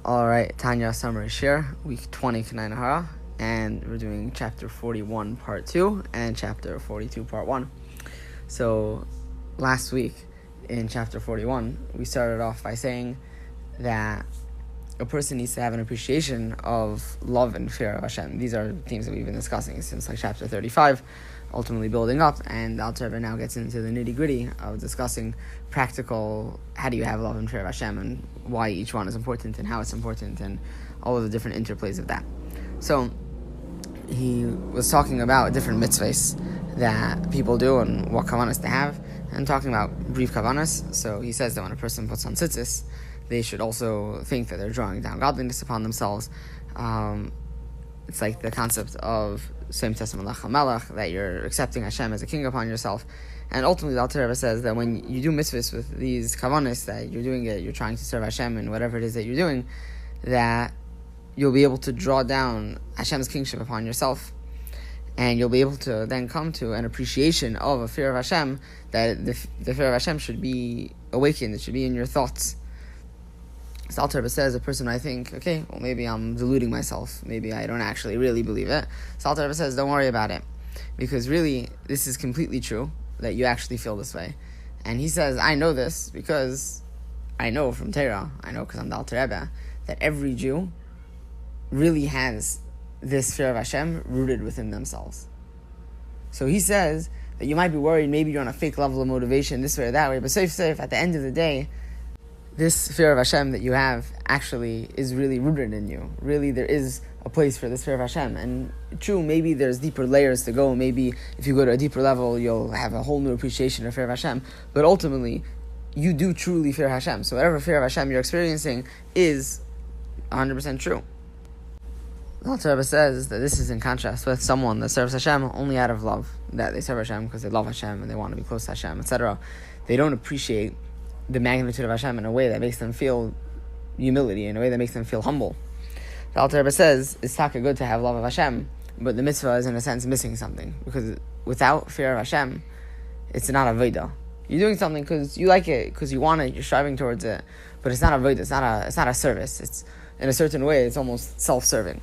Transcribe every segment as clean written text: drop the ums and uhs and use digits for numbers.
Alright, Tanya Summary Shiur, week 20, Kanai and we're doing chapter 41, part 2, and chapter 42, part 1. So, last week, in chapter 41, we started off by saying that a person needs to have an appreciation of love and fear of Hashem. These are themes that we've been discussing since chapter 35, ultimately building up, and the Alter Rebbe now gets into the nitty-gritty of discussing practical, how do you have love and fear of Hashem, and why each one is important, and how it's important, and all of the different interplays of that. So, he was talking about different mitzvahs that people do, and what kavanas they have, and talking about brief kavanas. So he says that when a person puts on tzitzis, they should also think that they're drawing down godliness upon themselves. It's like the concept of Shem Tesem Melech HaMelech, that you're accepting Hashem as a king upon yourself. And ultimately, the Alter Rebbe says that when you do mitzvahs with these kavanas, that you're doing it, you're trying to serve Hashem in whatever it is that you're doing, that you'll be able to draw down Hashem's kingship upon yourself. And you'll be able to then come to an appreciation of a fear of Hashem, that the fear of Hashem should be awakened, it should be in your thoughts. So Alter Rebbe says, a person might think, okay, well maybe I'm deluding myself, maybe I don't actually really believe it. So Alter Rebbe says, don't worry about it, because really, this is completely true, that you actually feel this way. And he says, I know this, because I know from Torah, I know because I'm the Alter Rebbe, that every Jew really has this fear of Hashem rooted within themselves. So he says that you might be worried, maybe you're on a fake level of motivation, this way or that way, but safe, at the end of the day, this fear of Hashem that you have actually is really rooted in you. Really, there is a place for this fear of Hashem. And true, maybe there's deeper layers to go. Maybe if you go to a deeper level, you'll have a whole new appreciation of fear of Hashem. But ultimately, you do truly fear Hashem. So whatever fear of Hashem you're experiencing is 100% true. The Alter Rebbe says that this is in contrast with someone that serves Hashem only out of love. That they serve Hashem because they love Hashem and they want to be close to Hashem, etc. They don't appreciate the magnitude of Hashem in a way that makes them feel humility, in a way that makes them feel humble. The Alter Rebbe says it's taka good to have love of Hashem, but the mitzvah is in a sense missing something, because without fear of Hashem, it's not a avodah. You're doing something because you like it, because you want it, you're striving towards it, but it's not a avodah, it's not a service. It's, in a certain way, it's almost self-serving.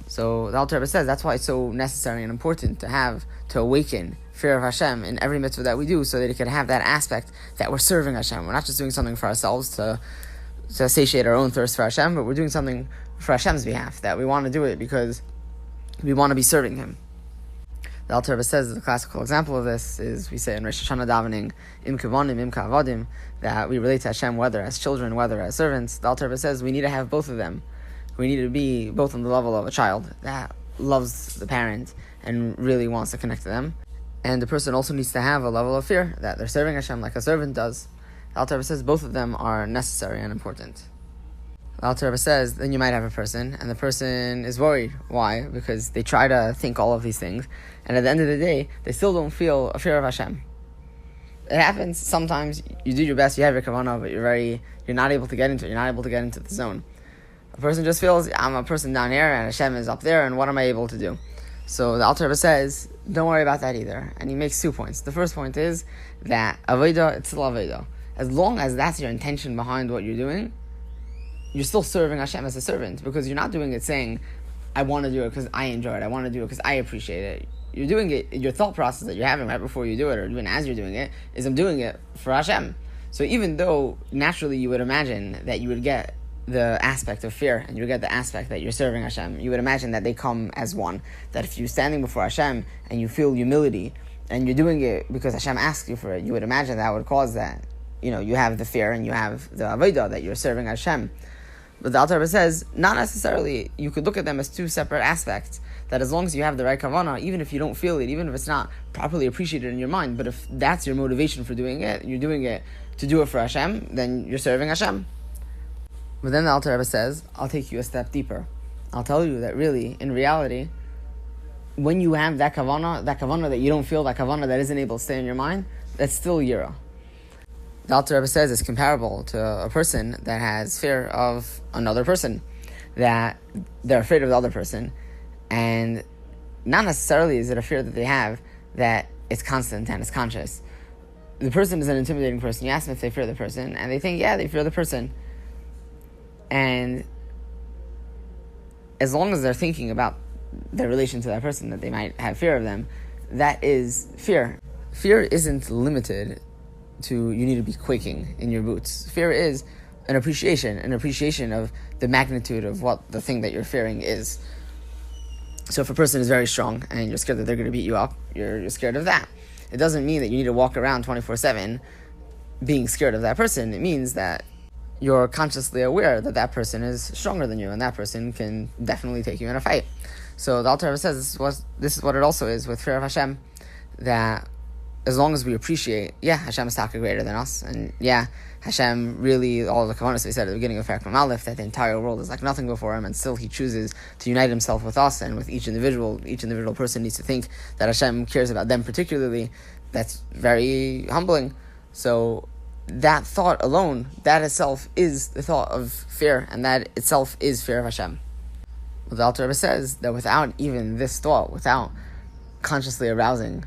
So the Alter Rebbe says that's why it's so necessary and important to awaken fear of Hashem in every mitzvah that we do, so that it can have that aspect that we're serving Hashem. We're not just doing something for ourselves to satiate our own thirst for Hashem, but we're doing something for Hashem's behalf, that we want to do it because we want to be serving Him. The Alter Rebbe says the classical example of this is, we say in Rosh Hashanah davening, im kavanim, im kavadim, that we relate to Hashem whether as children, whether as servants. The Alter Rebbe says we need to have both of them. We need to be both on the level of a child that loves the parent and really wants to connect to them. And the person also needs to have a level of fear that they're serving Hashem like a servant does. The Alter Rebbe says both of them are necessary and important. The Alter Rebbe says then you might have a person, and the person is worried. Why? Because they try to think all of these things, and at the end of the day, they still don't feel a fear of Hashem. It happens sometimes. You do your best, you have your kavanah, but you're not able to get into it. You're not able to get into the zone. A person just feels, I'm a person down here and Hashem is up there, and what am I able to do? So the Alter Rebbe says, don't worry about that either. And he makes 2 points. The first point is that avodah, it's still avodah. As long as that's your intention behind what you're doing, you're still serving Hashem as a servant, because you're not doing it saying, I want to do it because I enjoy it, I want to do it because I appreciate it. You're doing it, your thought process that you're having right before you do it, or even as you're doing it, is I'm doing it for Hashem. So even though naturally you would imagine that you would get the aspect of fear, and you get the aspect that you're serving Hashem, you would imagine that they come as one. That if you're standing before Hashem and you feel humility, and you're doing it because Hashem asked you for it, you would imagine that would cause that, you have the fear and you have the avodah, that you're serving Hashem. But the Alter Rebbe says, not necessarily. You could look at them as 2 separate aspects, that as long as you have the right kavanah, even if you don't feel it, even if it's not properly appreciated in your mind, but if that's your motivation for doing it, you're doing it to do it for Hashem, then you're serving Hashem. But then the Alter Rebbe says, I'll take you a step deeper. I'll tell you that really, in reality, when you have that kavanah that you don't feel, that kavanah that isn't able to stay in your mind, that's still yira. The Alter Rebbe says it's comparable to a person that has fear of another person, that they're afraid of the other person, and not necessarily is it a fear that they have that it's constant and it's conscious. The person is an intimidating person. You ask them if they fear the person, and they think, yeah, they fear the person. And as long as they're thinking about their relation to that person, that they might have fear of them, that is fear. Fear isn't limited to you need to be quaking in your boots. Fear is an appreciation of the magnitude of what the thing that you're fearing is. So if a person is very strong and you're scared that they're going to beat you up, you're scared of that. It doesn't mean that you need to walk around 24/7 being scared of that person. It means that you're consciously aware that that person is stronger than you and that person can definitely take you in a fight. So the Alter Rebbe says this is what it also is with fear of Hashem, that as long as we appreciate, Hashem is taka greater than us, and Hashem really, all the kavanos we said at the beginning of Parak Aleph, that the entire world is like nothing before Him, and still He chooses to unite Himself with us and with each individual. Each individual person needs to think that Hashem cares about them particularly. That's very humbling. So that thought alone, that itself is the thought of fear, and that itself is fear of Hashem. But the Alter Rebbe says that without even this thought, without consciously arousing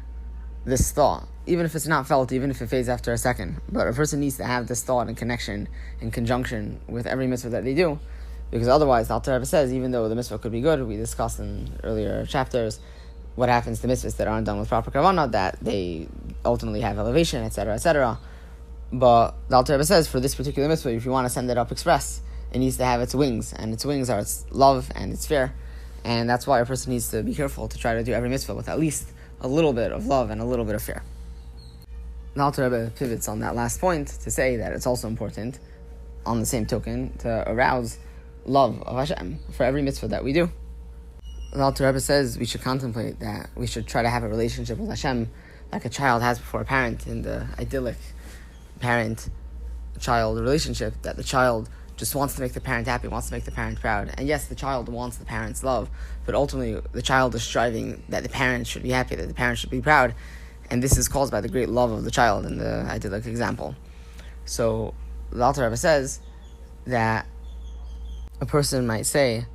this thought, even if it's not felt, even if it fades after a second, but a person needs to have this thought and connection in conjunction with every mitzvah that they do, because otherwise, the Alter Rebbe says, even though the mitzvah could be good, we discussed in earlier chapters what happens to mitzvahs that aren't done with proper kavanah, that they ultimately have elevation, etc., etc. But the Alter Rebbe says, for this particular mitzvah, if you want to send it up express, it needs to have its wings, and its wings are its love and its fear, and that's why a person needs to be careful to try to do every mitzvah with at least a little bit of love and a little bit of fear. The Alter Rebbe pivots on that last point to say that it's also important, on the same token, to arouse love of Hashem for every mitzvah that we do. The Alter Rebbe says we should contemplate that we should try to have a relationship with Hashem like a child has before a parent, in the idyllic parent-child relationship, that the child just wants to make the parent happy, wants to make the parent proud. And yes, the child wants the parent's love, but ultimately the child is striving that the parent should be happy, that the parent should be proud. And this is caused by the great love of the child in the idyllic example. So the Alter Rebbe says that a person might say,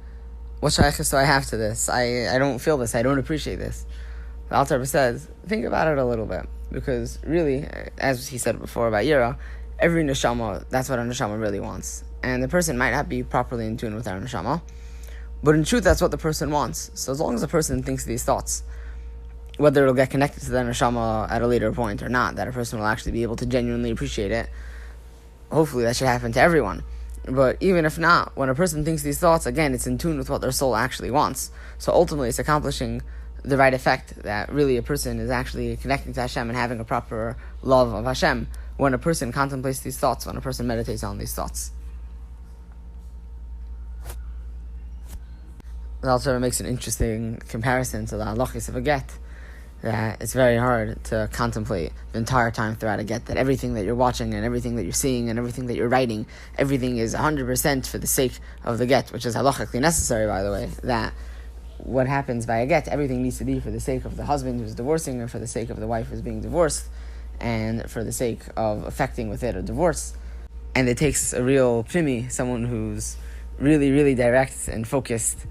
what shaykhs do I have to this? I don't feel this, I don't appreciate this. The Alter Rebbe says, think about it a little bit, because really, as he said before about Yira, every neshama, that's what a neshama really wants. And the person might not be properly in tune with our neshama, but in truth, that's what the person wants. So as long as the person thinks these thoughts, whether it'll get connected to their neshama at a later point or not, that a person will actually be able to genuinely appreciate it, hopefully that should happen to everyone. But even if not, when a person thinks these thoughts, again, it's in tune with what their soul actually wants. So ultimately, it's accomplishing the right effect, that really a person is actually connecting to Hashem and having a proper love of Hashem when a person contemplates these thoughts, when a person meditates on these thoughts. It also makes an interesting comparison to the halachos of a get, that it's very hard to contemplate the entire time throughout a get, that everything that you're watching and everything that you're seeing and everything that you're writing, everything is 100% for the sake of the get, which is halachically necessary, by the way, that what happens by a get, everything needs to be for the sake of the husband who's divorcing, and for the sake of the wife who's being divorced, and for the sake of effecting with it a divorce. And it takes a real primi, someone who's really, really direct and focused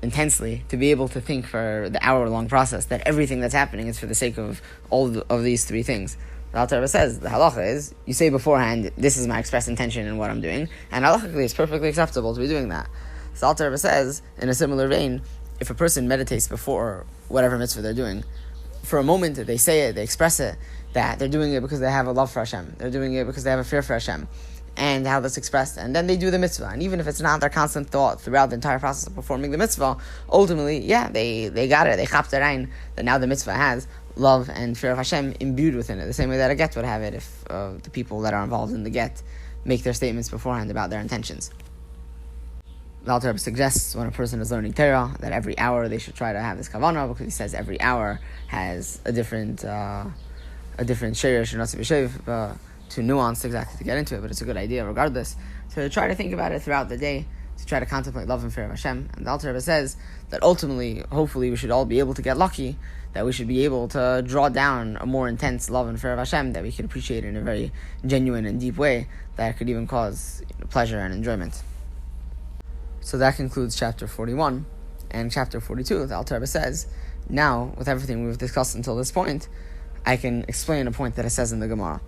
intensely, to be able to think for the hour-long process that everything that's happening is for the sake of all of these three things. The Alter Rebbe says, the halacha is, you say beforehand, this is my express intention in what I'm doing, and halachically it's perfectly acceptable to be doing that. So the Alter Rebbe says, in a similar vein, if a person meditates before whatever mitzvah they're doing, for a moment they say it, they express it, that they're doing it because they have a love for Hashem, they're doing it because they have a fear for Hashem, and how that's expressed, and then they do the mitzvah, and even if it's not their constant thought throughout the entire process of performing the mitzvah, ultimately, they got it, they chapped their ayn, that now the mitzvah has love and fear of Hashem imbued within it, the same way that a get would have it if the people that are involved in the get make their statements beforehand about their intentions. The Alter Rebbe suggests when a person is learning Torah that every hour they should try to have this kavanah, because he says every hour has a different shiur, shenatzi b'shev, too nuanced exactly to get into it, but it's a good idea regardless, to try to think about it throughout the day, to try to contemplate love and fear of Hashem. And the Alter Rebbe says that ultimately, hopefully, we should all be able to get lucky, that we should be able to draw down a more intense love and fear of Hashem that we can appreciate in a very genuine and deep way, that could even cause pleasure and enjoyment. So that concludes chapter 41. And chapter 42, the Alter Rebbe says, now, with everything we've discussed until this point, I can explain a point that it says in the Gemara.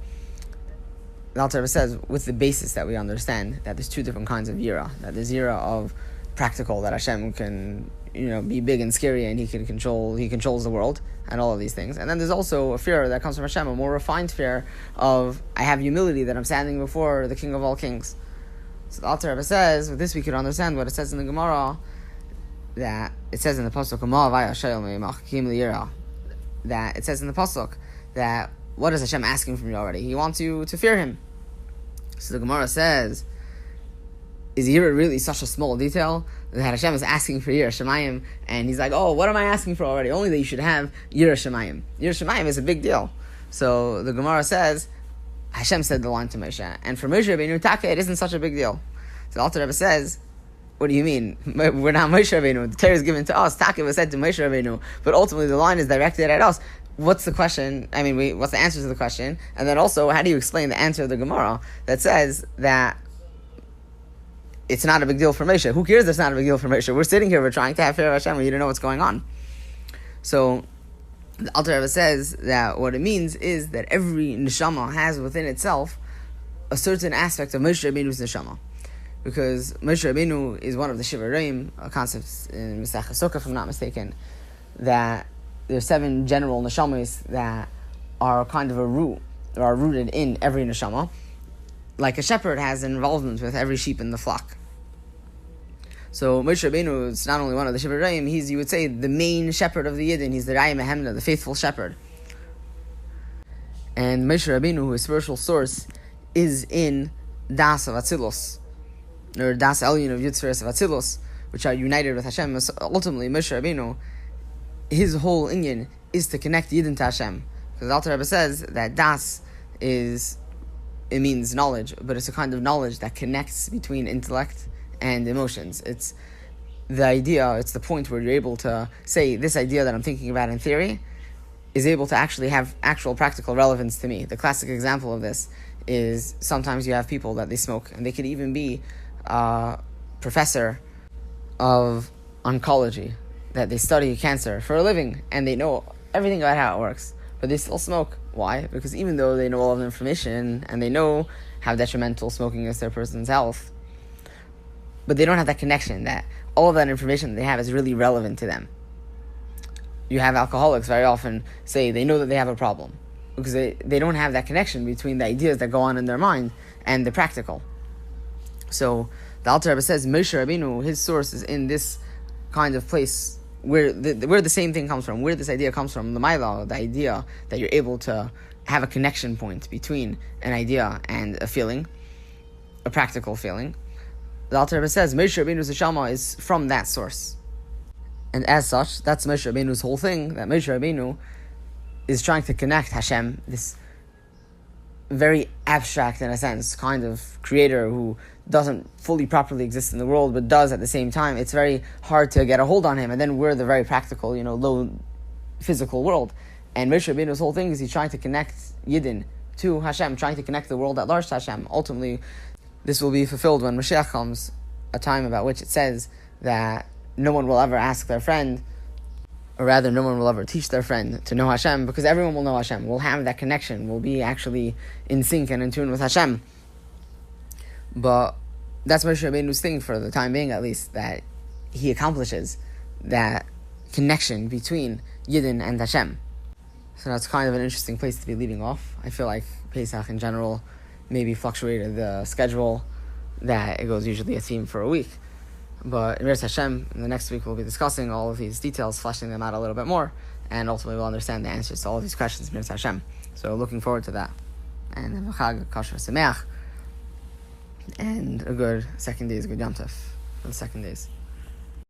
the Alter Rebbe says, with the basis that we understand that there's two different kinds of yira. That there's yira of practical, that Hashem can, be big and scary, and He controls the world and all of these things. And then there's also a fear that comes from Hashem, a more refined fear of, I have humility, that I'm standing before the King of all kings. So the Alter Rebbe says, with this we could understand what it says in the Gemara, that it says in the Pasuk, that it says in the Pasuk, that what is Hashem asking from you already? He wants you to fear Him. So the Gemara says, is Yira really such a small detail that Hashem is asking for Yira Shemayim, and He's like, oh, what am I asking for already? Only that you should have Yira Shemayim. Yira Shemayim is a big deal. So the Gemara says, Hashem said the line to Moshe, and for Moshe Rabbeinu Taka, it isn't such a big deal. So the Alter Rebbe says, what do you mean? We're not Moshe Rabbeinu. The Torah is given to us. Taka was said to Moshe Rabbeinu, but ultimately the line is directed at us. What's the question? What's the answer to the question? And then also, how do you explain the answer of the Gemara that says that it's not a big deal for Moshe? Who cares? It's not a big deal for Moshe. We're sitting here. We're trying to have fear of Hashem. We don't know what's going on. So the Alter Rebbe says that what it means is that every neshama has within itself a certain aspect of Moshe Rabbeinu's neshama, because Moshe Rabbeinu is one of the shiurim, a concept in Masechah Sukkah, if I'm not mistaken, that there's 7 general neshamas that are kind of a root, or are rooted in every neshama, like a shepherd has an involvement with every sheep in the flock. So Moshe Rabbeinu is not only one of the shiurim, he's, you would say, the main shepherd of the Yidden. He's the Raya Mehemna, the faithful shepherd. And Moshe Rabbeinu, his spiritual source, is in Das of Atzilus, or Das Elyon of Yitzveres of Atzilus, which are united with Hashem. Ultimately, Moshe Rabbeinu, his whole inyan is to connect Yidden to Hashem. Because the Alter Rebbe says that Das it means knowledge, but it's a kind of knowledge that connects between intellect and emotions. It's the idea, it's the point where you're able to say, this idea that I'm thinking about in theory is able to actually have actual practical relevance to me. The classic example of this is sometimes you have people that they smoke, and they could even be a professor of oncology, that they study cancer for a living, and they know everything about how it works, but they still smoke. Why? Because even though they know all of the information, and they know how detrimental smoking is to a person's health, but they don't have that connection, that all of that information that they have is really relevant to them. You have alcoholics very often say they know that they have a problem, because they don't have that connection between the ideas that go on in their mind and the practical. So the Alter Rebbe says, Moshe Rabbeinu, his source is in this kind of place where the same thing comes from, where this idea comes from, the Maila, the idea that you're able to have a connection point between an idea and a feeling, a practical feeling. The Alter Rebbe says Moshe Rabbeinu's neshama is from that source. And as such, that's Moshe Rabbeinu's whole thing, that Moshe Rabbeinu is trying to connect Hashem, this very abstract, in a sense, kind of creator who doesn't fully properly exist in the world, but does at the same time. It's very hard to get a hold on him, and then we're the very practical, low physical world. And Moshe Rabbeinu's whole thing is he's trying to connect Yidden to Hashem, trying to connect the world at large to Hashem. Ultimately, this will be fulfilled when Mashiach comes, a time about which it says that no one will ever ask their friend, or rather no one will ever teach their friend to know Hashem, because everyone will know Hashem. We'll have that connection. We'll be actually in sync and in tune with Hashem. But that's Moshe Rabbeinu's thing, for the time being at least, that he accomplishes that connection between Yidden and Hashem. So that's kind of an interesting place to be leaving off. I feel like Pesach in general maybe fluctuated the schedule, that it goes usually a theme for a week. But in Miras Hashem, in the next week we'll be discussing all of these details, fleshing them out a little bit more, and ultimately we'll understand the answers to all of these questions in Miras Hashem. So looking forward to that. And Chag Kosher Sameach, and a good second day is a good Yom Tov for the second days.